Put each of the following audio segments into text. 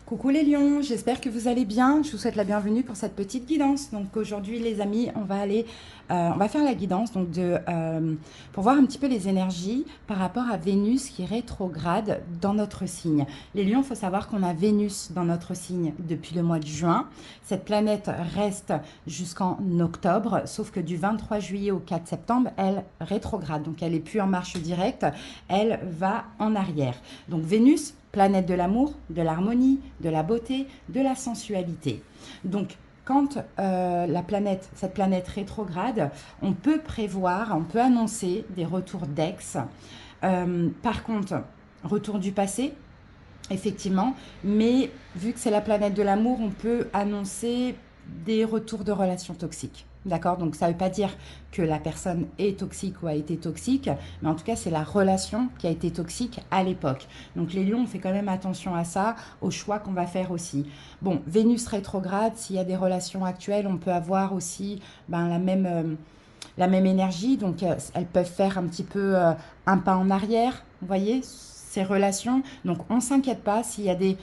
Coucou les lions, j'espère que vous allez bien. Je vous souhaite la bienvenue pour cette petite guidance. Donc aujourd'hui les amis, on va faire la guidance pour voir un petit peu les énergies par rapport à Vénus qui est rétrograde dans notre signe. Les lions, il faut savoir qu'on a Vénus dans notre signe depuis le mois de juin. Cette planète reste jusqu'en octobre, sauf que du 23 juillet au 4 septembre, elle rétrograde. Donc elle n'est plus en marche directe, elle va en arrière. Donc Vénus, planète de l'amour, de l'harmonie, de la beauté, de la sensualité. Donc, quand cette planète rétrograde, on peut prévoir, on peut annoncer des retours d'ex. Par contre, retour du passé, effectivement, mais vu que c'est la planète de l'amour, on peut annoncer des retours de relations toxiques. D'accord? Donc ça ne veut pas dire que la personne est toxique ou a été toxique, mais en tout cas c'est la relation qui a été toxique à l'époque. Donc les lions, on fait quand même attention à ça, aux choix qu'on va faire aussi. Bon, Vénus rétrograde, s'il y a des relations actuelles, on peut avoir aussi la même énergie, donc elles peuvent faire un petit peu un pas en arrière, vous voyez, ces relations. Donc on ne s'inquiète pas s'il y a des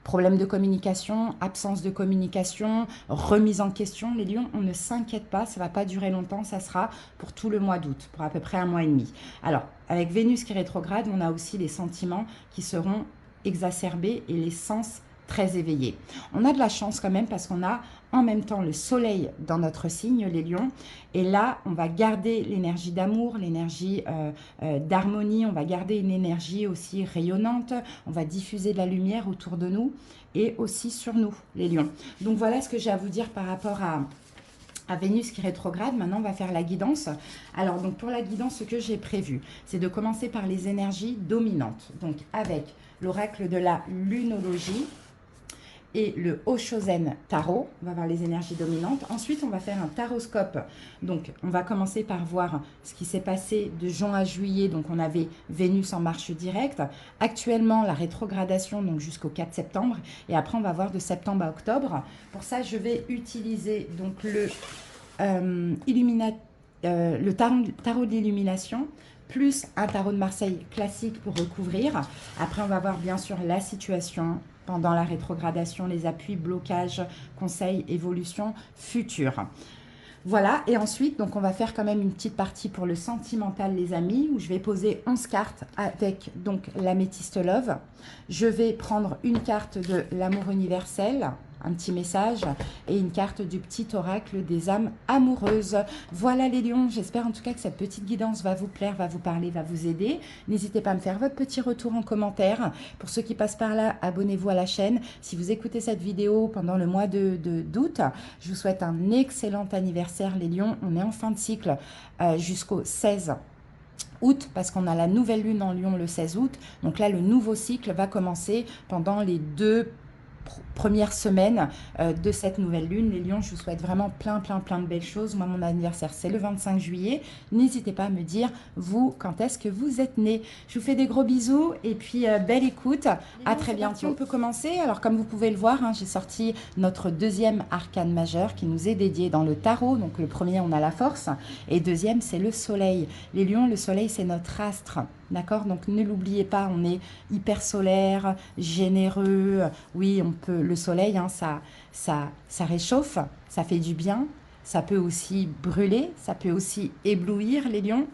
problèmes de communication, absence de communication, remise en question. Les lions, on ne s'inquiète pas, ça ne va pas durer longtemps, ça sera pour tout le mois d'août, pour à peu près 1 mois et demi. Alors, avec Vénus qui rétrograde, on a aussi les sentiments qui seront exacerbés et les sens très éveillés. On a de la chance quand même parce qu'on a en même temps le soleil dans notre signe, les lions. Et là, on va garder l'énergie d'amour, l'énergie d'harmonie, on va garder une énergie aussi rayonnante, on va diffuser de la lumière autour de nous et aussi sur nous, les lions. Donc voilà ce que j'ai à vous dire par rapport à Vénus qui rétrograde. Maintenant, on va faire la guidance. Alors, donc pour la guidance, ce que j'ai prévu, c'est de commencer par les énergies dominantes. Donc avec l'oracle de la lunologie et le Oshozen Tarot. On va voir les énergies dominantes. Ensuite, on va faire un taroscope. Donc, on va commencer par voir ce qui s'est passé de juin à juillet. Donc, on avait Vénus en marche directe. Actuellement, la rétrogradation, donc jusqu'au 4 septembre. Et après, on va voir de septembre à octobre. Pour ça, je vais utiliser donc le tarot de l'illumination, plus un tarot de Marseille classique pour recouvrir. Après, on va voir bien sûr la situation pendant la rétrogradation, les appuis, blocages, conseils, évolution future. Voilà, et ensuite, donc on va faire quand même une petite partie pour le sentimental, les amis, où je vais poser 11 cartes avec donc l'améthyste love. Je vais prendre une carte de l'amour universel, un petit message, et une carte du petit oracle des âmes amoureuses. Voilà les lions, j'espère en tout cas que cette petite guidance va vous plaire, va vous parler, va vous aider. N'hésitez pas à me faire votre petit retour en commentaire. Pour ceux qui passent par là, abonnez-vous à la chaîne. Si vous écoutez cette vidéo pendant le mois d'août, je vous souhaite un excellent anniversaire les lions. On est en fin de cycle jusqu'au 16 août parce qu'on a la nouvelle lune en lion le 16 août. Donc là, le nouveau cycle va commencer pendant les 2 première semaine de cette nouvelle lune. Les lions, je vous souhaite vraiment plein de belles choses. Moi, mon anniversaire, c'est le 25 juillet. N'hésitez pas à me dire, vous, quand est-ce que vous êtes nés. Je vous fais des gros bisous et puis belle écoute. À très bientôt. On peut commencer. Alors, comme vous pouvez le voir, j'ai sorti notre deuxième arcane majeur qui nous est dédié dans le tarot. Donc, le premier, on a la force. Et deuxième, c'est le soleil. Les lions, le soleil, c'est notre astre. D'accord? Donc ne l'oubliez pas, on est hyper solaire, généreux. Oui, on peut. Le soleil, ça réchauffe, ça fait du bien. Ça peut aussi brûler, ça peut aussi éblouir les lions.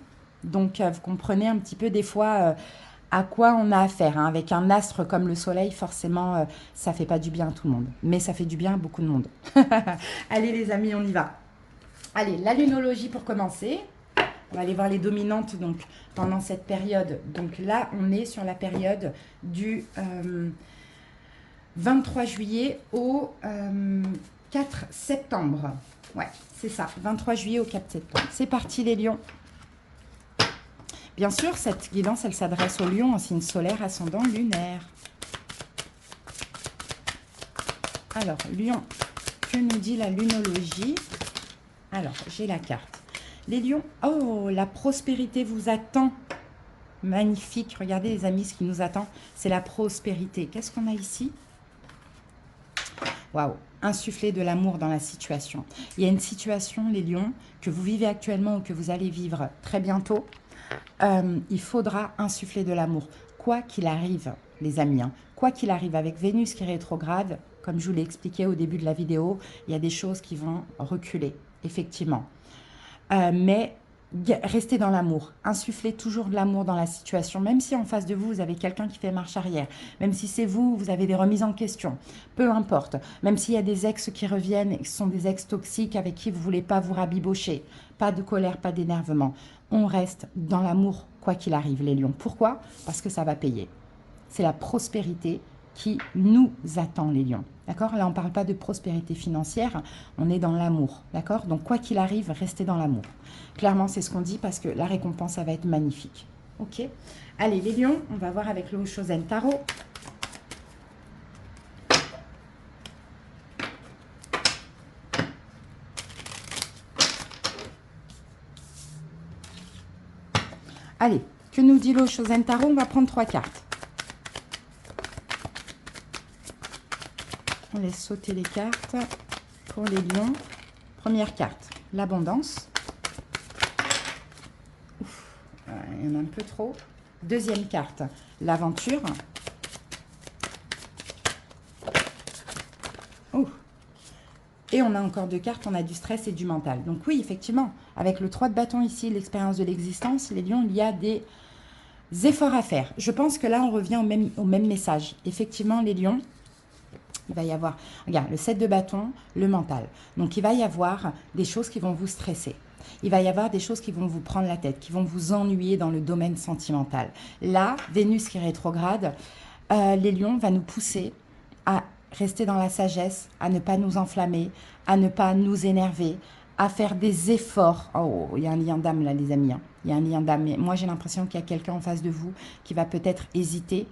Donc vous comprenez un petit peu des fois à quoi on a affaire. Avec un astre comme le soleil, forcément, ça fait pas du bien à tout le monde. Mais ça fait du bien à beaucoup de monde. Allez les amis, on y va. Allez, la lunologie pour commencer. On va aller voir les dominantes donc, pendant cette période. Donc là, on est sur la période du 23 juillet au 4 septembre. Ouais, c'est ça, 23 juillet au 4 septembre. C'est parti les lions. Bien sûr, cette guidance, elle s'adresse aux lions en signe solaire, ascendant lunaire. Alors, lion, que nous dit la lunologie? Alors, j'ai la carte. Les lions, oh, la prospérité vous attend. Magnifique, regardez les amis, ce qui nous attend, c'est la prospérité. Qu'est-ce qu'on a ici? Waouh, insuffler de l'amour dans la situation. Il y a une situation, les lions, que vous vivez actuellement ou que vous allez vivre très bientôt. Il faudra insuffler de l'amour, quoi qu'il arrive. les amis, hein. Quoi qu'il arrive, avec Vénus qui est rétrograde, comme je vous l'ai expliqué au début de la vidéo, il y a des choses qui vont reculer, effectivement. Mais restez dans l'amour, insufflez toujours de l'amour dans la situation, même si en face de vous, vous avez quelqu'un qui fait marche arrière, même si c'est vous, vous avez des remises en question, peu importe, même s'il y a des ex qui reviennent et qui sont des ex toxiques avec qui vous ne voulez pas vous rabibocher, pas de colère, pas d'énervement, on reste dans l'amour quoi qu'il arrive les lions. Pourquoi? Parce que ça va payer. C'est la prospérité qui nous attend, les lions. D'accord? Là, on ne parle pas de prospérité financière, on est dans l'amour. D'accord? Donc, quoi qu'il arrive, restez dans l'amour. Clairement, c'est ce qu'on dit parce que la récompense, ça va être magnifique. Ok? Allez, les lions, on va voir avec le Oshozen Tarot. Allez, que nous dit le Oshozen Tarot? On va prendre 3 cartes. On laisse sauter les cartes pour les lions. Première carte, l'abondance. Il y en a un peu trop. Deuxième carte, l'aventure. Et on a encore 2 cartes, on a du stress et du mental. Donc oui, effectivement, avec le 3 de bâton ici, l'expérience de l'existence, les lions, il y a des efforts à faire. Je pense que là, on revient au même message. Effectivement, les lions, il va y avoir, regarde, le 7 de bâton, le mental. Donc, il va y avoir des choses qui vont vous stresser. Il va y avoir des choses qui vont vous prendre la tête, qui vont vous ennuyer dans le domaine sentimental. Là, Vénus qui est rétrograde, les lions va nous pousser à rester dans la sagesse, à ne pas nous enflammer, à ne pas nous énerver, à faire des efforts. Oh, il y a un lien d'âme là, les amis. Hein. Il y a un lien d'âme. Mais moi, j'ai l'impression qu'il y a quelqu'un en face de vous qui va peut-être hésiter.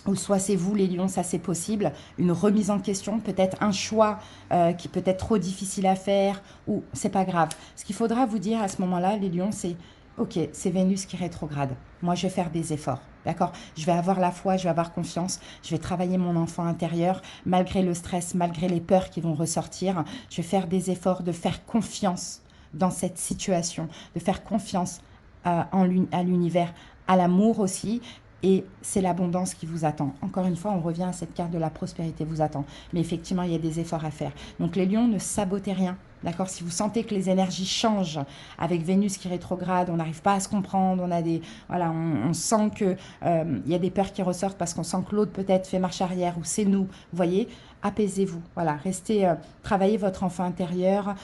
Ou soit c'est vous les lions, ça c'est possible, une remise en question, peut-être un choix qui peut être trop difficile à faire, ou c'est pas grave. Ce qu'il faudra vous dire à ce moment-là, les lions, c'est ok, c'est Vénus qui rétrograde, moi je vais faire des efforts, d'accord? Je vais avoir la foi, je vais avoir confiance, je vais travailler mon enfant intérieur, malgré le stress, malgré les peurs qui vont ressortir, je vais faire des efforts de faire confiance dans cette situation, de faire confiance à l'univers, à l'amour aussi. Et c'est l'abondance qui vous attend. Encore une fois, on revient à cette carte de la prospérité vous attend. Mais effectivement, il y a des efforts à faire. Donc les lions, ne sabotez rien. D'accord? Si vous sentez que les énergies changent avec Vénus qui rétrograde, on n'arrive pas à se comprendre, on a des, voilà, on sent que il y a des peurs qui ressortent parce qu'on sent que l'autre peut-être fait marche arrière ou c'est nous. Vous voyez? Apaisez-vous. Voilà, restez, travaillez votre enfant intérieur.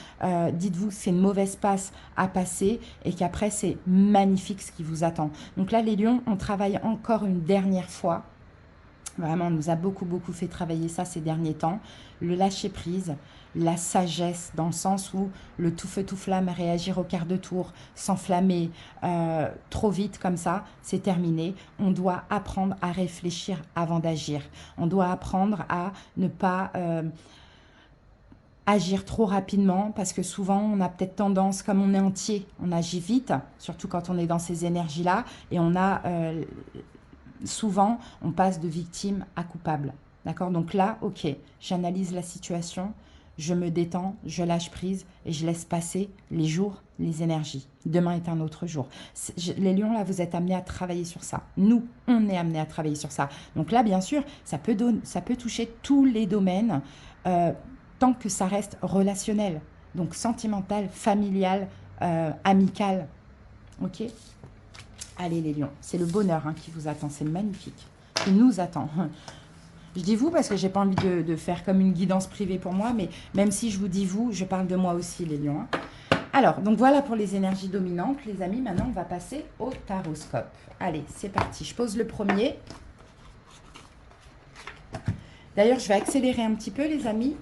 Dites-vous que c'est une mauvaise passe à passer et qu'après c'est magnifique ce qui vous attend. Donc là, les lions, on travaille encore une dernière fois. Vraiment, on nous a beaucoup fait travailler ça ces derniers temps. Le lâcher-prise, la sagesse, dans le sens où le tout feu, tout flamme, réagir au quart de tour, s'enflammer trop vite comme ça, c'est terminé. On doit apprendre à réfléchir avant d'agir. On doit apprendre à ne pas agir trop rapidement, parce que souvent, on a peut-être tendance, comme on est entier, on agit vite, surtout quand on est dans ces énergies-là, et on a... souvent, on passe de victime à coupable. D'accord? Donc là, ok, j'analyse la situation, je me détends, je lâche prise et je laisse passer les jours, les énergies. Demain est un autre jour. Les lions, là, vous êtes amenés à travailler sur ça. Nous, on est amenés à travailler sur ça. Donc là, bien sûr, ça peut toucher tous les domaines tant que ça reste relationnel. Donc sentimental, familial, amical. Ok? Allez les lions, c'est le bonheur qui vous attend, c'est magnifique, qui nous attend. Je dis vous parce que j'ai pas envie de faire comme une guidance privée pour moi, mais même si je vous dis vous, je parle de moi aussi les lions. Alors, donc voilà pour les énergies dominantes, les amis. Maintenant, on va passer au taroscope. Allez, c'est parti. Je pose le premier. D'ailleurs, je vais accélérer un petit peu, les amis.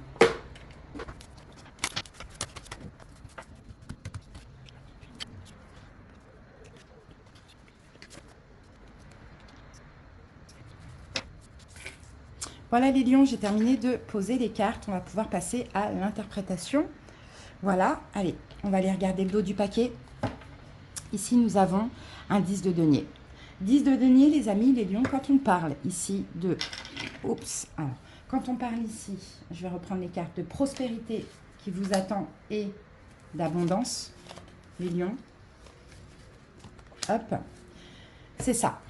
Voilà les lions, j'ai terminé de poser les cartes. On va pouvoir passer à l'interprétation. Voilà, allez, on va aller regarder le dos du paquet. Ici, nous avons un 10 de denier. 10 de denier, les amis, les lions, quand on parle ici de... Oups, alors, quand on parle ici, je vais reprendre les cartes de prospérité qui vous attend et d'abondance, les lions. Hop, c'est ça.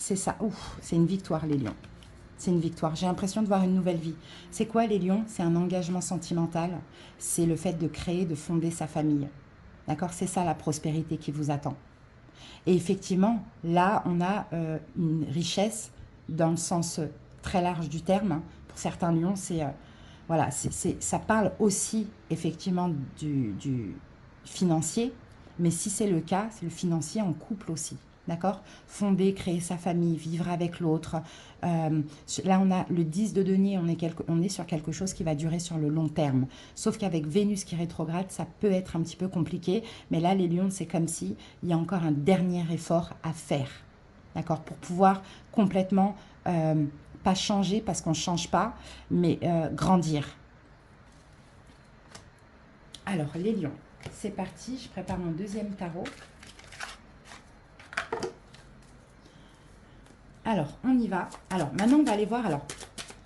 c'est ça. Ouf, c'est une victoire, les lions. C'est une victoire. J'ai l'impression de voir une nouvelle vie. C'est quoi, les lions? C'est un engagement sentimental. C'est le fait de créer, de fonder sa famille. D'accord? C'est ça la prospérité qui vous attend. Et effectivement, là, on a une richesse dans le sens très large du terme. Pour certains lions, c'est voilà, ça parle aussi effectivement du financier, mais si c'est le cas, c'est le financier en couple aussi. D'accord? Fonder, créer sa famille, vivre avec l'autre. Là, on a le 10 de denier, on est sur quelque chose qui va durer sur le long terme. Sauf qu'avec Vénus qui rétrograde, ça peut être un petit peu compliqué. Mais là, les lions, c'est comme si il y a encore un dernier effort à faire. D'accord? Pour pouvoir complètement, pas changer parce qu'on ne change pas, mais grandir. Alors, les lions, c'est parti. Je prépare mon deuxième tarot. Alors, on y va. Alors, maintenant, on va aller voir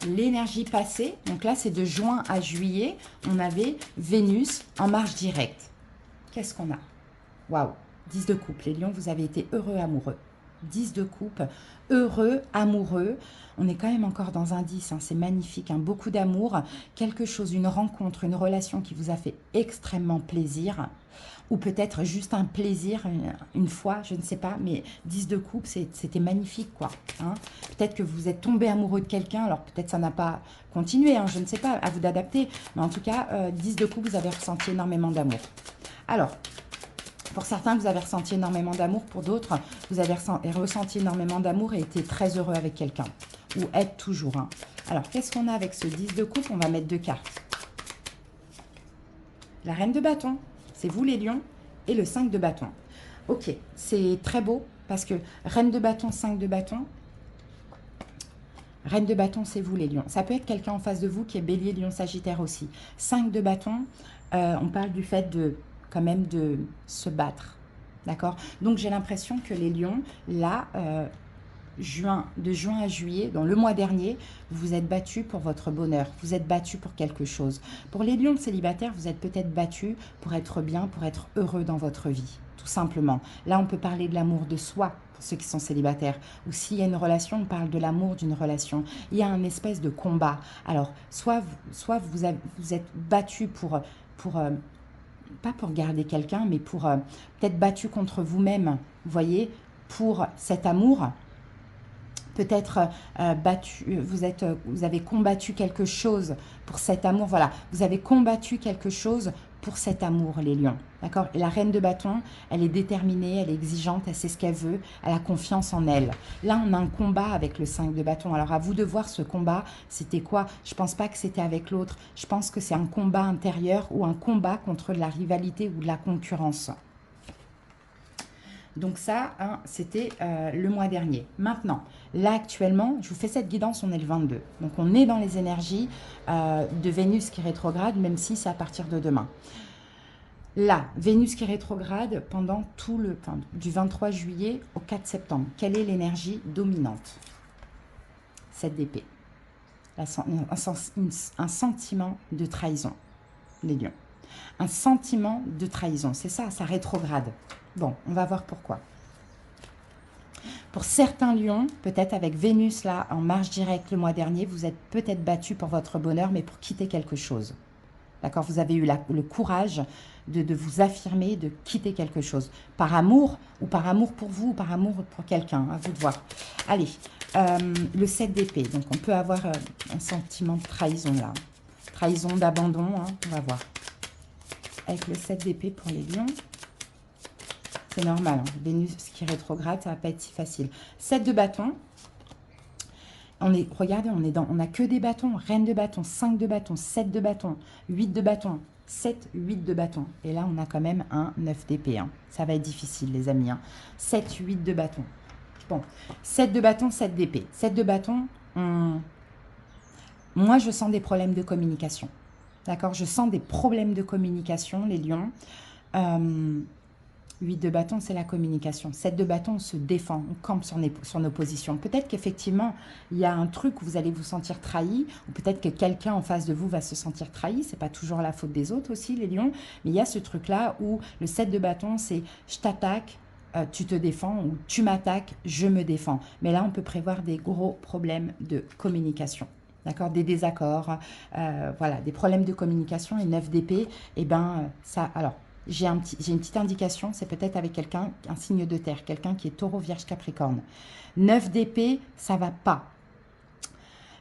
l'énergie passée. Donc là, c'est de juin à juillet. On avait Vénus en marche directe. Qu'est-ce qu'on a? Waouh! 10 de coupe. Les lions, vous avez été heureux, amoureux. 10 de coupe, heureux, amoureux. On est quand même encore dans un 10, hein, c'est magnifique, hein, beaucoup d'amour, quelque chose, une rencontre, une relation qui vous a fait extrêmement plaisir, ou peut-être juste un plaisir une fois, je ne sais pas, mais 10 de coupe, c'était magnifique, quoi. Hein. Peut-être que vous êtes tombé amoureux de quelqu'un, alors peut-être ça n'a pas continué, hein, je ne sais pas, à vous d'adapter, mais en tout cas, 10 de coupe, vous avez ressenti énormément d'amour. Alors, pour certains, vous avez ressenti énormément d'amour. Pour d'autres, vous avez ressenti énormément d'amour et été très heureux avec quelqu'un. Ou êtes toujours. Hein. Alors, qu'est-ce qu'on a avec ce 10 de coupe? On va mettre 2 cartes. La reine de bâton, c'est vous les lions. Et le 5 de bâton. Ok, c'est très beau parce que reine de bâton, 5 de bâton. Reine de bâton, c'est vous les lions. Ça peut être quelqu'un en face de vous qui est bélier, lion, sagittaire aussi. 5 de bâton, on parle du fait de... quand même de se battre, d'accord? Donc, j'ai l'impression que les lions, là, de juin à juillet, dans le mois dernier, vous vous êtes battus pour votre bonheur, vous êtes battus pour quelque chose. Pour les lions célibataires, vous êtes peut-être battus pour être bien, pour être heureux dans votre vie, tout simplement. Là, on peut parler de l'amour de soi, pour ceux qui sont célibataires. Ou s'il y a une relation, on parle de l'amour d'une relation. Il y a un espèce de combat. Alors, soit vous êtes battus pour pas pour garder quelqu'un, mais pour peut-être battu contre vous-même, vous voyez, pour cet amour. Peut-être battu, vous avez combattu quelque chose pour cet amour. Voilà, vous avez combattu quelque chose pour cet amour, les lions. D'accord? Et la reine de bâton, elle est déterminée, elle est exigeante, elle sait ce qu'elle veut, elle a confiance en elle. Là, on a un combat avec le 5 de bâton. Alors, à vous de voir ce combat, c'était quoi? Je ne pense pas que c'était avec l'autre. Je pense que c'est un combat intérieur ou un combat contre la rivalité ou de la concurrence. Donc ça, hein, c'était le mois dernier. Maintenant, là actuellement, je vous fais cette guidance, on est le 22. Donc on est dans les énergies de Vénus qui rétrograde, même si c'est à partir de demain. Là, Vénus qui rétrograde pendant du 23 juillet au 4 septembre. Quelle est l'énergie dominante? 7 d'épée. Un sentiment de trahison, les lions. Un sentiment de trahison, c'est ça, ça rétrograde. Bon, on va voir pourquoi. Pour certains lions, peut-être avec Vénus là, en marche directe le mois dernier, vous êtes peut-être battus pour votre bonheur, mais pour quitter quelque chose. D'accord? Vous avez eu le courage de vous affirmer, de quitter quelque chose. Par amour, ou par amour pour vous, ou par amour pour quelqu'un, à vous de voir. Allez, le 7 d'épée. Donc, on peut avoir un sentiment de trahison là. Trahison, d'abandon, hein, on va voir. Avec le 7 d'épée pour les lions. C'est normal, hein. Vénus qui rétrograde, ça ne va pas être si facile. 7 de bâton. Regardez, on n'a que des bâtons. Reine de bâton, 5 de bâton, 7 de bâton, 8 de bâton, 7, 8 de bâton. Et là, on a quand même un 9 d'épée. Hein. Ça va être difficile, les amis. Hein. 7, 8 de bâton. Bon, 7 de bâton, 7 d'épée. 7 de bâton, moi, je sens des problèmes de communication. D'accord? Je sens des problèmes de communication, les lions. 8 de bâton, c'est la communication. 7 de bâton, on se défend, on campe sur nos positions. Peut-être qu'effectivement, il y a un truc où vous allez vous sentir trahi, ou peut-être que quelqu'un en face de vous va se sentir trahi. Ce n'est pas toujours la faute des autres aussi, les lions. Mais il y a ce truc-là où le 7 de bâton, c'est je t'attaque, tu te défends ou tu m'attaques, je me défends. Mais là, on peut prévoir des gros problèmes de communication. D'accord, des désaccords, voilà, des problèmes de communication. Et 9 d'épée, eh ben, ça, alors, j'ai une petite indication, c'est peut-être avec quelqu'un, un signe de terre, quelqu'un qui est taureau, vierge, capricorne. 9 d'épée, ça va pas.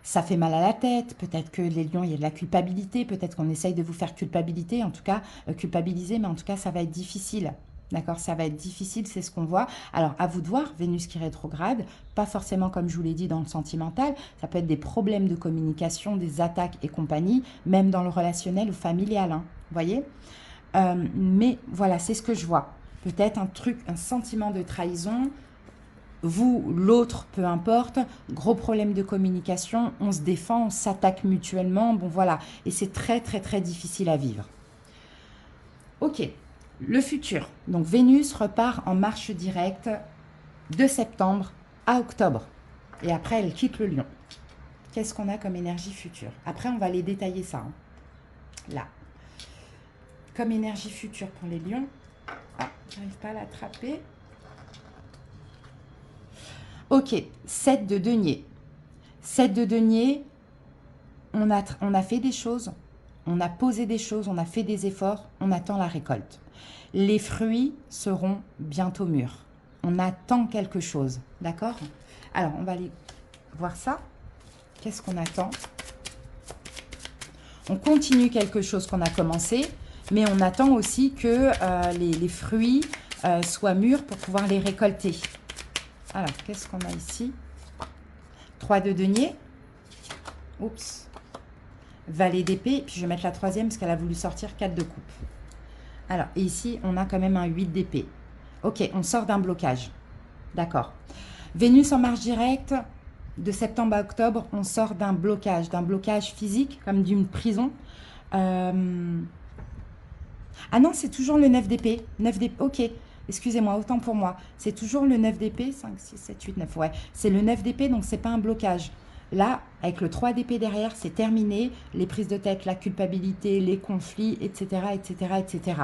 Ça fait mal à la tête, peut-être que les lions, il y a de la culpabilité, peut-être qu'on essaye de vous faire culpabiliser, en tout cas, culpabiliser, mais en tout cas, ça va être difficile. D'accord, ça va être difficile, c'est ce qu'on voit. Alors, à vous de voir, Vénus qui rétrograde, pas forcément comme je vous l'ai dit dans le sentimental, ça peut être des problèmes de communication, des attaques et compagnie, même dans le relationnel ou familial, hein, vous voyez. Mais voilà, c'est ce que je vois. Peut-être un truc, un sentiment de trahison, vous, l'autre, peu importe, gros problème de communication, on se défend, on s'attaque mutuellement, bon voilà, et c'est très très très difficile à vivre. Ok, le futur. Donc Vénus repart en marche directe de septembre à octobre, et après elle quitte le Lion. Qu'est-ce qu'on a comme énergie future? Après on va aller détailler ça, hein. Là. Comme énergie future pour les lions, ah, j'arrive pas à l'attraper. Ok, 7 de denier. 7 de denier, on a fait des choses, on a posé des choses, on a fait des efforts, on attend la récolte. Les fruits seront bientôt mûrs. On attend quelque chose, d'accord? Alors, on va aller voir ça. Qu'est-ce qu'on attend? On continue quelque chose qu'on a commencé, mais on attend aussi que les fruits soient mûrs pour pouvoir les récolter. Alors, qu'est-ce qu'on a ici? 3 de denier. Oups. Valet d'épée. Puis je vais mettre la troisième parce qu'elle a voulu sortir 4 de coupe. Alors, et ici, on a quand même un 8 d'épée. Ok, on sort d'un blocage. D'accord. Vénus en marche directe, de septembre à octobre, on sort d'un blocage physique, comme d'une prison. Ah non, c'est toujours le 9 d'épée. 9 d'épée, ok. Excusez-moi, autant pour moi. C'est toujours le 9 d'épée. 5, 6, 7, 8, 9. Ouais, c'est le 9 d'épée, donc c'est pas un blocage. Là, avec le 3 d'épée derrière, c'est terminé. Les prises de tête, la culpabilité, les conflits, etc., etc., etc.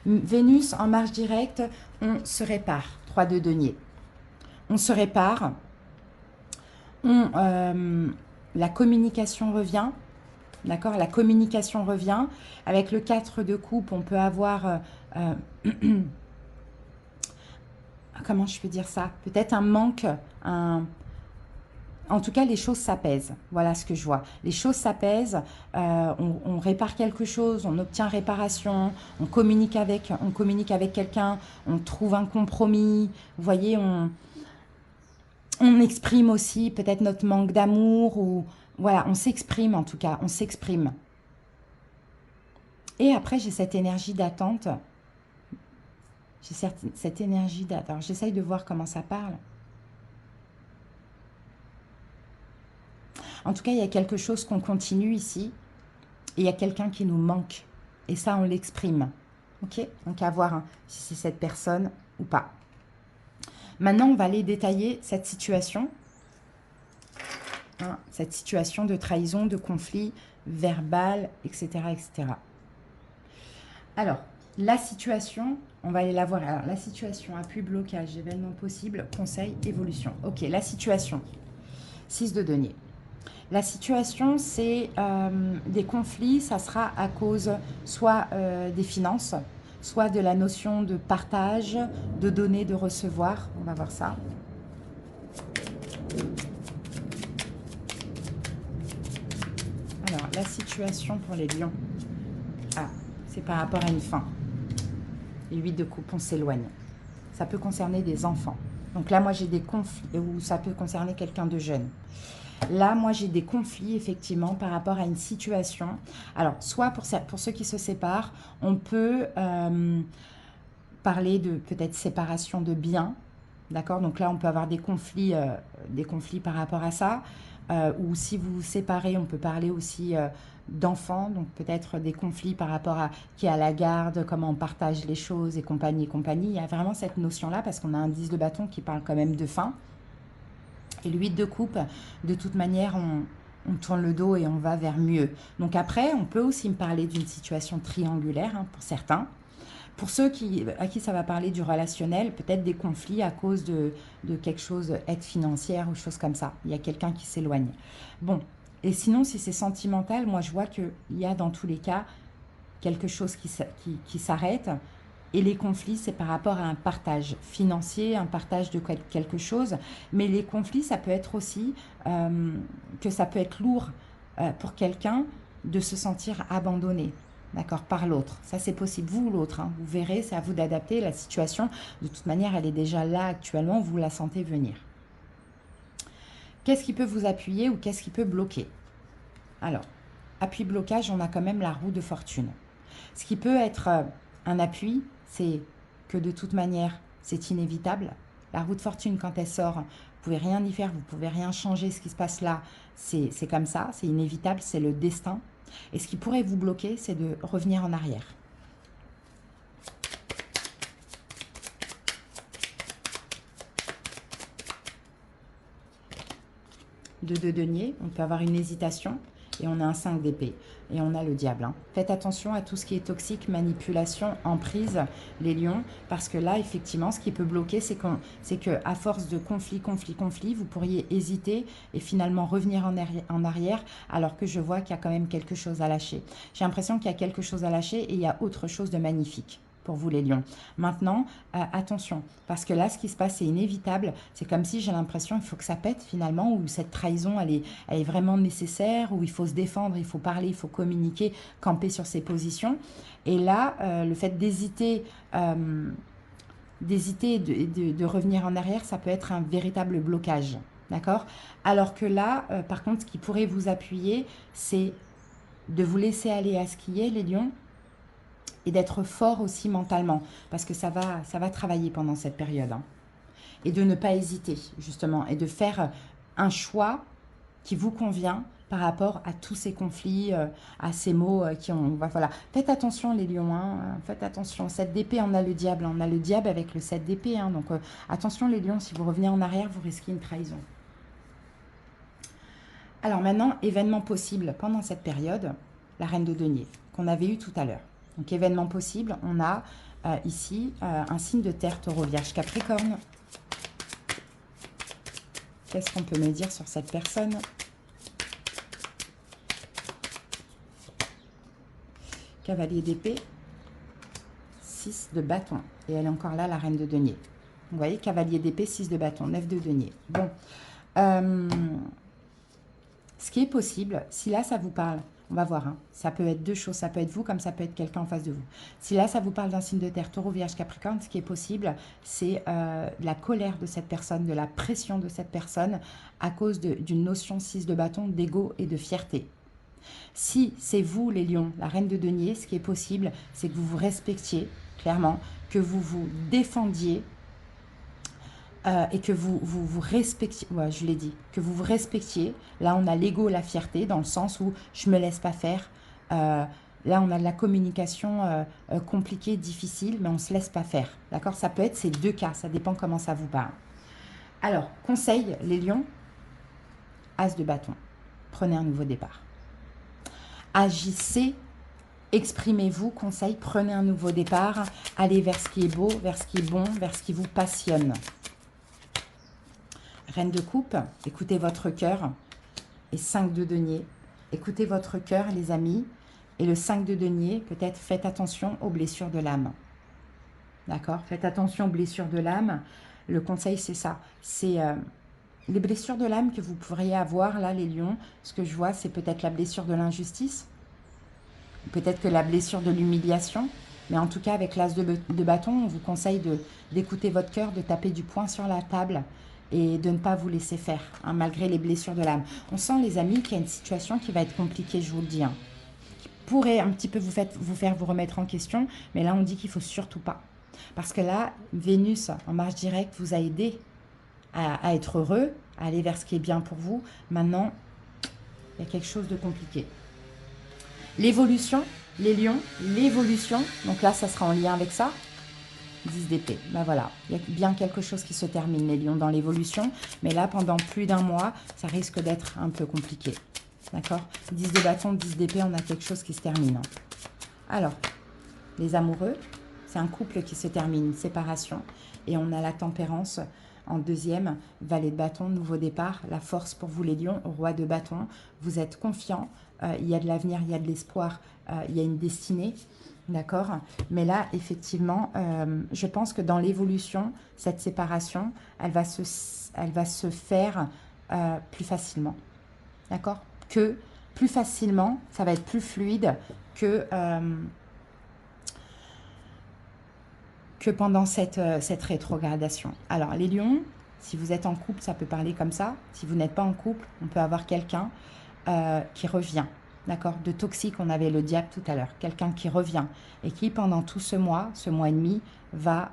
Vénus en marche directe, on se répare. 3 de denier. On se répare. La communication revient. D'accord, la communication revient. Avec le 4 de coupe, on peut avoir... comment je peux dire ça? Peut-être un manque, en tout cas, les choses s'apaisent. Voilà ce que je vois. Les choses s'apaisent, on répare quelque chose, on obtient réparation, on communique avec quelqu'un, on trouve un compromis. Vous voyez, on exprime aussi peut-être notre manque d'amour ou... Voilà, on s'exprime en tout cas, on s'exprime. Et après, j'ai cette énergie d'attente. J'ai cette énergie d'attente. Alors, j'essaye de voir comment ça parle. En tout cas, il y a quelque chose qu'on continue ici. Et il y a quelqu'un qui nous manque. Et ça, on l'exprime. Ok? Donc, à voir hein, si c'est cette personne ou pas. Maintenant, on va aller détailler cette situation. Hein, cette situation de trahison, de conflit verbal, etc., etc. Alors, la situation, on va aller la voir. Alors, la situation, appui, blocage, événement possible, conseil, évolution. Ok, la situation. 6 de denier. La situation, c'est des conflits, ça sera à cause soit des finances, soit de la notion de partage, de donner, de recevoir. On va voir ça. Alors, la situation pour les lions. Ah, c'est par rapport à une fin. Les 8 de coupe, on s'éloigne. Ça peut concerner des enfants. Donc là, moi, j'ai des conflits, ou ça peut concerner quelqu'un de jeune. Là, moi, j'ai des conflits, effectivement, par rapport à une situation. Alors, soit pour ceux qui se séparent, on peut parler de peut-être séparation de biens. D'accord? Donc là, on peut avoir des conflits par rapport à ça. Ou si vous vous séparez, on peut parler aussi d'enfants, donc peut-être des conflits par rapport à qui est à la garde, comment on partage les choses et compagnie, compagnie. Il y a vraiment cette notion-là parce qu'on a un 10 de bâton qui parle quand même de fin. Et le 8 de coupe, de toute manière, on tourne le dos et on va vers mieux. Donc après, on peut aussi me parler d'une situation triangulaire hein, pour certains. Pour ceux à qui ça va parler du relationnel, peut-être des conflits à cause de quelque chose, aide financière ou chose comme ça. Il y a quelqu'un qui s'éloigne. Bon, et sinon, si c'est sentimental, moi je vois qu'il y a dans tous les cas quelque chose qui s'arrête. Et les conflits, c'est par rapport à un partage financier, un partage de quelque chose. Mais les conflits, ça peut être aussi que ça peut être lourd pour quelqu'un de se sentir abandonné, d'accord, par l'autre. Ça, c'est possible, vous ou l'autre. Hein. Vous verrez, c'est à vous d'adapter. La situation, de toute manière, elle est déjà là actuellement. Vous la sentez venir. Qu'est-ce qui peut vous appuyer ou qu'est-ce qui peut bloquer? Alors, appui-blocage, on a quand même la roue de fortune. Ce qui peut être un appui, c'est que de toute manière, c'est inévitable. La roue de fortune, quand elle sort, vous pouvez rien y faire, vous pouvez rien changer. Ce qui se passe là, c'est comme ça, c'est inévitable, c'est le destin. Et ce qui pourrait vous bloquer, c'est de revenir en arrière. De 2 deniers, on peut avoir une hésitation. Et on a un 5 d'épée. Et on a le diable. Hein. Faites attention à tout ce qui est toxique, manipulation, emprise, les lions. Parce que là, effectivement, ce qui peut bloquer, c'est qu'à force de conflit, vous pourriez hésiter et finalement revenir en arrière, alors que je vois qu'il y a quand même quelque chose à lâcher. J'ai l'impression qu'il y a quelque chose à lâcher et il y a autre chose de magnifique pour vous les lions. Maintenant, attention, parce que là, ce qui se passe, c'est inévitable. C'est comme si j'ai l'impression qu'il faut que ça pète finalement, ou cette trahison, elle est vraiment nécessaire, où il faut se défendre, il faut parler, il faut communiquer, camper sur ses positions. Et là, le fait d'hésiter, de revenir en arrière, ça peut être un véritable blocage. D'accord? Alors que là, par contre, ce qui pourrait vous appuyer, c'est de vous laisser aller à ce qui est, les lions, et d'être fort aussi mentalement, parce que ça va travailler pendant cette période. Hein. Et de ne pas hésiter, justement, et de faire un choix qui vous convient par rapport à tous ces conflits, à ces mots qui ont... Voilà. Faites attention les lions, hein, faites attention. 7 d'épée, on a le diable. On a le diable avec le 7 d'épée. Hein, donc attention les lions, si vous revenez en arrière, vous risquez une trahison. Alors maintenant, événement possible pendant cette période, la reine de denier, qu'on avait eu tout à l'heure. Donc, événement possible, on a ici un signe de terre, taureau, vierge, capricorne. Qu'est-ce qu'on peut me dire sur cette personne? Cavalier d'épée, 6 de bâton. Et elle est encore là, la reine de denier. Vous voyez, cavalier d'épée, 6 de bâton, 9 de denier. Bon. Ce qui est possible, si là, ça vous parle, on va voir, hein. Ça peut être deux choses, ça peut être vous comme ça peut être quelqu'un en face de vous. Si là, ça vous parle d'un signe de terre, taureau, vierge, capricorne, ce qui est possible, c'est la colère de cette personne, de la pression de cette personne à cause d'une notion 6 de bâton, d'ego et de fierté. Si c'est vous, les lions, la reine de denier, ce qui est possible, c'est que vous vous respectiez, clairement, que vous vous défendiez, et que vous respectiez, ouais, je l'ai dit, que vous vous respectiez. Là, on a l'ego, la fierté, dans le sens où je ne me laisse pas faire. Là, on a de la communication compliquée, difficile, mais on ne se laisse pas faire. D'accord? Ça peut être ces deux cas, ça dépend comment ça vous parle. Alors, conseil, les lions, as de bâton. Prenez un nouveau départ. Agissez, exprimez-vous, conseil, prenez un nouveau départ. Allez vers ce qui est beau, vers ce qui est bon, vers ce qui vous passionne. Reine de coupe, écoutez votre cœur. Et 5 de denier. Écoutez votre cœur, les amis. Et le 5 de denier, peut-être faites attention aux blessures de l'âme. D'accord? Faites attention aux blessures de l'âme. Le conseil, c'est ça. C'est les blessures de l'âme que vous pourriez avoir, là, les lions. Ce que je vois, c'est peut-être la blessure de l'injustice. Peut-être que la blessure de l'humiliation. Mais en tout cas, avec l'as de bâton, on vous conseille d'écouter votre cœur, de taper du poing sur la table et de ne pas vous laisser faire, hein, malgré les blessures de l'âme. On sent, les amis, qu'il y a une situation qui va être compliquée, je vous le dis. Hein, qui pourrait un petit peu vous faire vous remettre en question, mais là, on dit qu'il ne faut surtout pas. Parce que là, Vénus, en marche directe, vous a aidé à être heureux, à aller vers ce qui est bien pour vous. Maintenant, il y a quelque chose de compliqué. L'évolution, les lions, l'évolution, donc là, ça sera en lien avec ça. 10 d'épée, ben voilà, il y a bien quelque chose qui se termine, les lions, dans l'évolution, mais là, pendant plus d'un mois, ça risque d'être un peu compliqué, d'accord? 10 de bâton, 10 d'épée, on a quelque chose qui se termine. Alors, les amoureux, C'est un couple qui se termine, une séparation. Et on a la tempérance en deuxième, valet de bâton, nouveau départ, la force pour vous les lions, roi de bâton. Vous êtes confiant, il y a de l'avenir, il y a de l'espoir, il y a une destinée. D'accord? Mais là, effectivement, je pense que dans l'évolution, cette séparation, elle va se faire plus facilement. D'accord? Que plus facilement, ça va être plus fluide que pendant cette rétrogradation. Alors, les lions, si vous êtes en couple, ça peut parler comme ça. Si vous n'êtes pas en couple, on peut avoir quelqu'un qui revient. D'accord? De toxique, on avait le diable tout à l'heure. Quelqu'un qui revient et qui, pendant tout ce mois et demi, va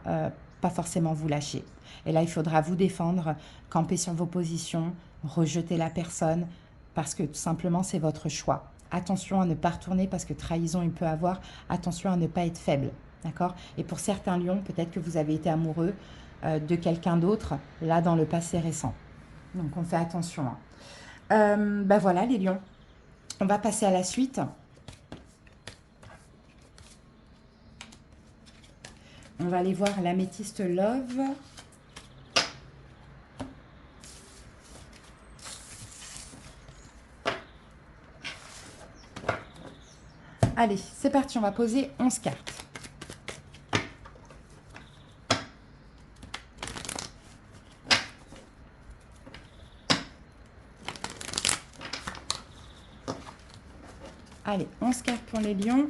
pas forcément vous lâcher. Et là, il faudra vous défendre, camper sur vos positions, rejeter la personne, parce que tout simplement, c'est votre choix. Attention à ne pas retourner, parce que trahison, il peut avoir. Attention à ne pas être faible. D'accord? Et pour certains lions, peut-être que vous avez été amoureux de quelqu'un d'autre, là, dans le passé récent. Donc, on fait attention. Ben voilà, les lions. On va passer à la suite. On va aller voir l'améthyste Love. Allez, c'est parti, on va poser 11 cartes. Allez, 11 cartes pour les lions.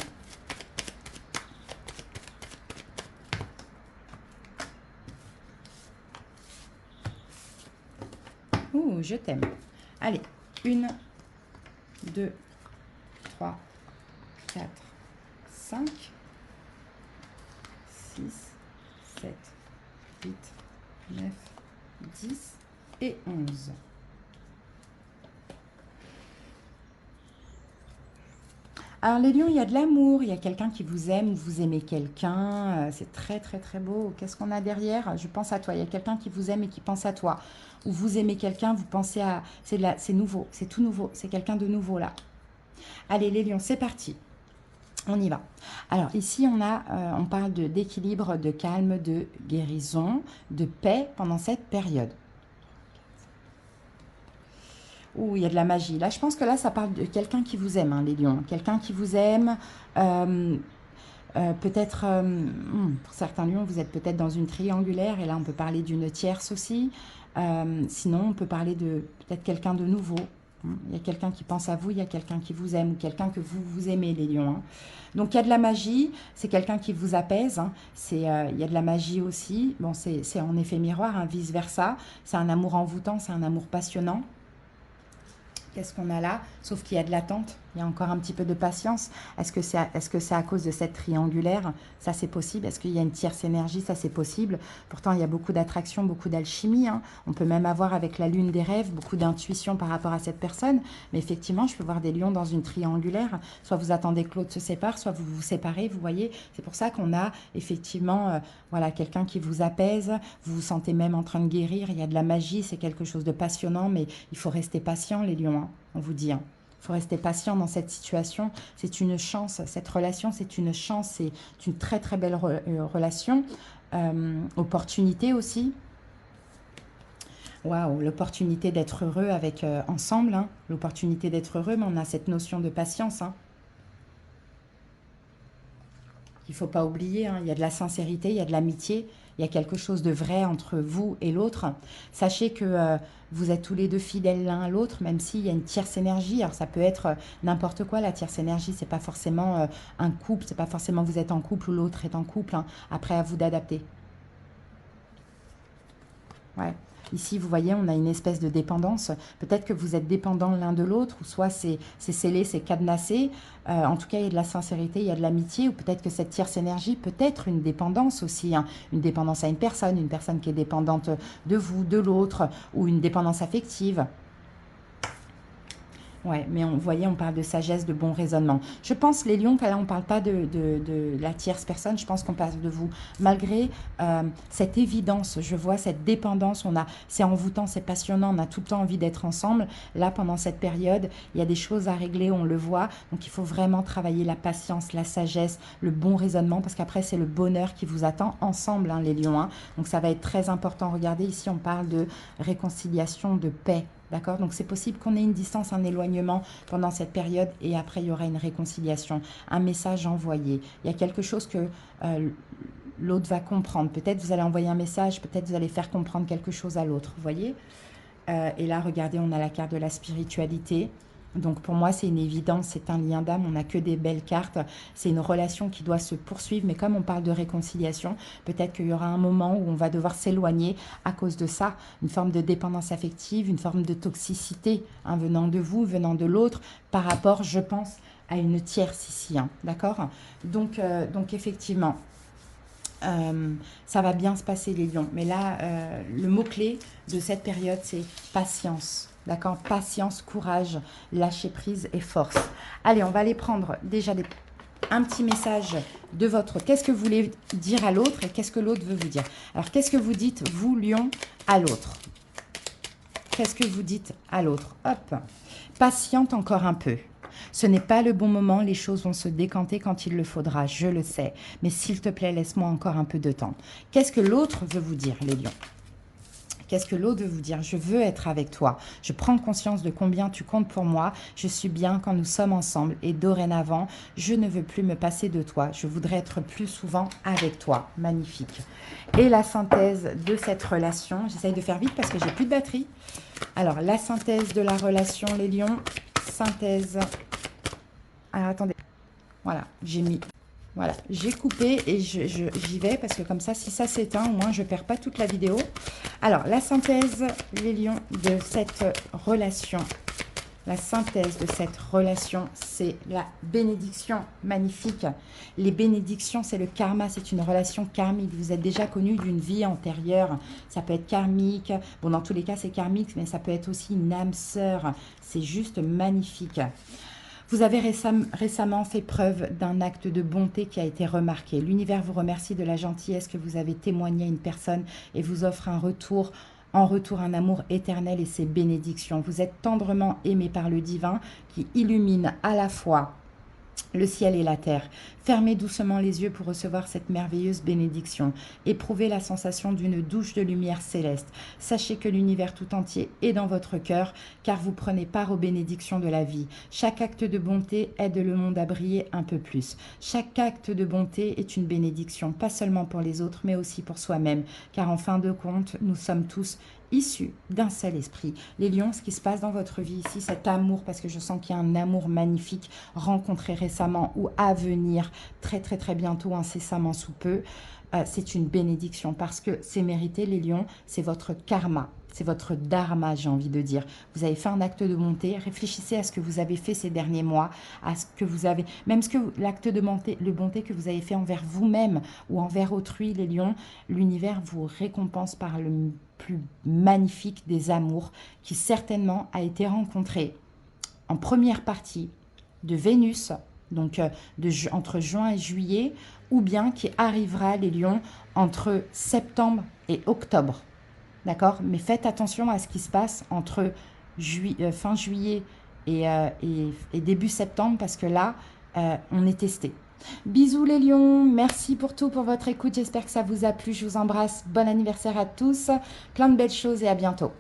Ouh, je t'aime. Allez, 1, 2, 3, 4, 5, 6, 7, 8, 9, 10 et 11. Alors les lions, il y a de l'amour, il y a quelqu'un qui vous aime, vous aimez quelqu'un, c'est très très très beau. Qu'est-ce qu'on a derrière? Je pense à toi, il y a quelqu'un qui vous aime et qui pense à toi. Ou vous aimez quelqu'un, vous pensez à... C'est nouveau, c'est tout nouveau, c'est quelqu'un de nouveau là. Allez les lions, c'est parti. On y va. Alors ici, on parle d'équilibre, de calme, de guérison, de paix pendant cette période. Ouh, il y a de la magie. Là, je pense que là, ça parle de quelqu'un qui vous aime, hein, les lions. Quelqu'un qui vous aime. Peut-être, pour certains lions, vous êtes peut-être dans une triangulaire. Et là, on peut parler d'une tierce aussi. Sinon, on peut parler de peut-être quelqu'un de nouveau. Il y a quelqu'un qui pense à vous, il y a quelqu'un qui vous aime ou quelqu'un que vous aimez, les lions. Hein. Donc, il y a de la magie. C'est quelqu'un qui vous apaise. Hein. Il y a de la magie aussi. Bon, c'est en effet miroir, hein, vice-versa. C'est un amour envoûtant, c'est un amour passionnant. Qu'est-ce qu'on a là? Sauf qu'il y a de l'attente, il y a encore un petit peu de patience. Est-ce que c'est à cause de cette triangulaire? Ça, c'est possible. Est-ce qu'il y a une tierce énergie? Ça, c'est possible. Pourtant, il y a beaucoup d'attraction, beaucoup d'alchimie. Hein. On peut même avoir avec la lune des rêves, beaucoup d'intuition par rapport à cette personne. Mais effectivement, je peux voir des lions dans une triangulaire. Soit vous attendez que l'autre se sépare, soit vous vous séparez, vous voyez. C'est pour ça qu'on a effectivement voilà, quelqu'un qui vous apaise. Vous vous sentez même en train de guérir. Il y a de la magie, c'est quelque chose de passionnant. Mais il faut rester patient, les lions. Hein. On vous dit, hein. Il faut rester patient dans cette situation. C'est une chance. Cette relation, c'est une chance. C'est une très, très belle relation. Opportunité aussi. Waouh, l'opportunité d'être heureux avec ensemble. Hein. L'opportunité d'être heureux, mais on a cette notion de patience. Hein. Il ne faut pas oublier. Hein. Il y a de la sincérité, il y a de l'amitié. Il y a quelque chose de vrai entre vous et l'autre. Sachez que vous êtes tous les deux fidèles l'un à l'autre, même s'il y a une tierce énergie. Alors ça peut être n'importe quoi, la tierce énergie. C'est pas forcément un couple, c'est pas forcément vous êtes en couple ou l'autre est en couple. Hein. Après, à vous d'adapter. Ouais. Ici, vous voyez, on a une espèce de dépendance. Peut-être que vous êtes dépendants l'un de l'autre, ou soit c'est scellé, c'est cadenassé. En tout cas, il y a de la sincérité, il y a de l'amitié, ou peut-être que cette tierce énergie peut être une dépendance aussi. Hein. Une dépendance à une personne qui est dépendante de vous, de l'autre, ou une dépendance affective. Ouais, mais vous voyez, on parle de sagesse, de bon raisonnement. Je pense, les lions, que là, on ne parle pas de la tierce personne, je pense qu'on parle de vous. Malgré cette évidence, je vois cette dépendance, c'est envoûtant, c'est passionnant, on a tout le temps envie d'être ensemble. Là, pendant cette période, il y a des choses à régler, on le voit. Donc, il faut vraiment travailler la patience, la sagesse, le bon raisonnement, parce qu'après, c'est le bonheur qui vous attend ensemble, hein, les lions. Hein. Donc, ça va être très important. Regardez, ici, on parle de réconciliation, de paix. D'accord? Donc, c'est possible qu'on ait une distance, un éloignement pendant cette période et après, il y aura une réconciliation, un message envoyé. Il y a quelque chose que l'autre va comprendre. Peut-être vous allez envoyer un message, peut-être vous allez faire comprendre quelque chose à l'autre. Vous voyez? Et là, regardez, on a la carte de la spiritualité. Donc pour moi, c'est une évidence, c'est un lien d'âme, on n'a que des belles cartes. C'est une relation qui doit se poursuivre, mais comme on parle de réconciliation, peut-être qu'il y aura un moment où on va devoir s'éloigner à cause de ça. Une forme de dépendance affective, une forme de toxicité, hein, venant de vous, venant de l'autre, par rapport, je pense, à une tierce ici. Hein, d'accord? Donc effectivement, ça va bien se passer les lions. Mais là, le mot-clé de cette période, c'est patience. D'accord? Patience, courage, lâcher prise et force. Allez, on va aller prendre déjà un petit message de votre... Qu'est-ce que vous voulez dire à l'autre et qu'est-ce que l'autre veut vous dire? Alors, qu'est-ce que vous dites, vous, lion, à l'autre? Qu'est-ce que vous dites à l'autre? Hop. Patiente encore un peu. Ce n'est pas le bon moment, les choses vont se décanter quand il le faudra, je le sais. Mais s'il te plaît, laisse-moi encore un peu de temps. Qu'est-ce que l'autre veut vous dire, les lions? Qu'est-ce que l'autre veut vous dire? Je veux être avec toi. Je prends conscience de combien tu comptes pour moi. Je suis bien quand nous sommes ensemble. Et dorénavant, je ne veux plus me passer de toi. Je voudrais être plus souvent avec toi. Magnifique. Et la synthèse de cette relation. J'essaye de faire vite parce que j'ai plus de batterie. Alors, la synthèse de la relation, les lions. Synthèse. Alors, attendez. Voilà, j'ai mis... Voilà, j'ai coupé et j'y vais parce que comme ça, si ça s'éteint, au moins je ne perds pas toute la vidéo. Alors, la synthèse, les lions, de cette relation. La synthèse de cette relation, c'est la bénédiction magnifique. Les bénédictions, c'est le karma, c'est une relation karmique. Vous êtes déjà connu d'une vie antérieure. Ça peut être karmique. Bon, dans tous les cas, c'est karmique, mais ça peut être aussi une âme sœur. C'est juste magnifique. Vous avez récemment fait preuve d'un acte de bonté qui a été remarqué. L'univers vous remercie de la gentillesse que vous avez témoignée à une personne et vous offre en retour un amour éternel et ses bénédictions. Vous êtes tendrement aimé par le divin qui illumine à la fois le ciel et la terre. Fermez doucement les yeux pour recevoir cette merveilleuse bénédiction. Éprouvez la sensation d'une douche de lumière céleste. Sachez que l'univers tout entier est dans votre cœur, car vous prenez part aux bénédictions de la vie. Chaque acte de bonté aide le monde à briller un peu plus. Chaque acte de bonté est une bénédiction, pas seulement pour les autres, mais aussi pour soi-même, car en fin de compte, nous sommes tous issus d'un seul esprit. Les lions, ce qui se passe dans votre vie ici, cet amour, parce que je sens qu'il y a un amour magnifique rencontré récemment ou à venir très très très bientôt, incessamment sous peu, c'est une bénédiction parce que c'est mérité, les lions, c'est votre karma. C'est votre dharma, j'ai envie de dire. Vous avez fait un acte de bonté. Réfléchissez à ce que vous avez fait ces derniers mois, à ce que vous avez, même l'acte de bonté, le bonté que vous avez fait envers vous-même ou envers autrui, les lions. L'univers vous récompense par le plus magnifique des amours qui certainement a été rencontré en première partie de Vénus, donc entre juin et juillet, ou bien qui arrivera, les lions, entre septembre et octobre. D'accord? Mais faites attention à ce qui se passe entre fin juillet et début septembre, parce que là, on est testé. Bisous les lions, merci pour tout, pour votre écoute. J'espère que ça vous a plu. Je vous embrasse. Bon anniversaire à tous. Plein de belles choses et à bientôt.